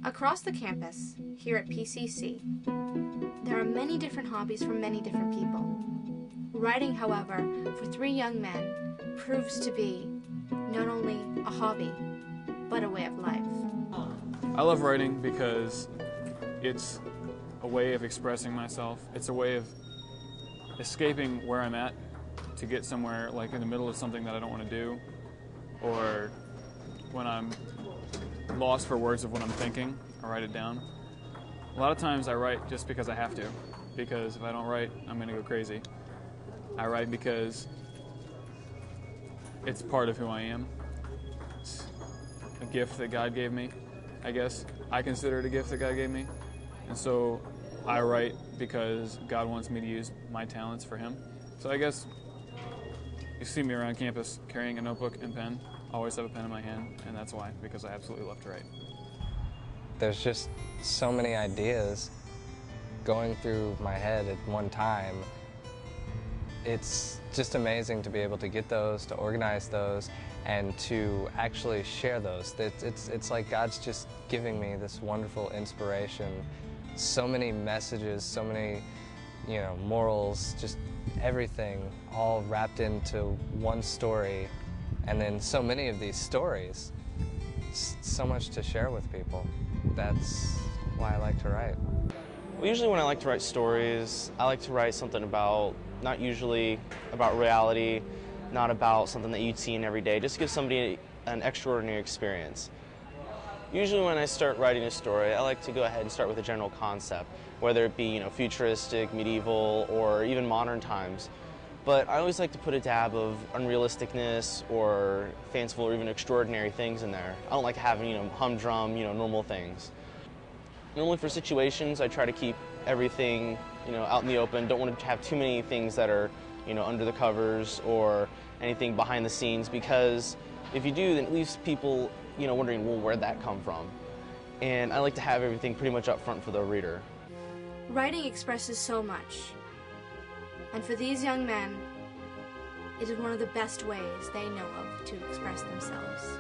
Across the campus, here at PCC, there are many different hobbies for many different people. Writing, however, for three young men proves to be not only a hobby, but a way of life. I love writing because it's a way of expressing myself. It's a way of escaping where I'm at to get somewhere, like in the middle of something that I don't want to do, or when I'm lost for words of what I'm thinking, I write it down. A lot of times I write just because I have to, because if I don't write, I'm going to go crazy. I write because it's part of who I am. It's a gift that God gave me, I guess. I consider it a gift that God gave me. And so I write because God wants me to use my talents for Him. So I guess you see me around campus carrying a notebook and pen. I always have a pen in my hand, and that's why, because I absolutely love to write. There's just so many ideas going through my head at one time. It's just amazing to be able to get those, to organize those, and to actually share those. It's like God's just giving me this wonderful inspiration. So many messages, so many, morals, just everything all wrapped into one story. And then so many of these stories, so much to share with people. That's why I like to write. Well, usually when I like to write stories, I like to write something about, not usually about reality, not about something that you'd see in every day, just to give somebody an extraordinary experience. Usually when I start writing a story, I like to go ahead and start with a general concept, whether it be futuristic, medieval, or even modern times. But I always like to put a dab of unrealisticness or fanciful or even extraordinary things in there. I don't like having, humdrum, normal things. Normally for situations, I try to keep everything, out in the open. Don't want to have too many things that are, under the covers or anything behind the scenes, because if you do, then it leaves people, wondering, well, where'd that come from? And I like to have everything pretty much up front for the reader. Writing expresses so much. And for these young men, it is one of the best ways they know of to express themselves.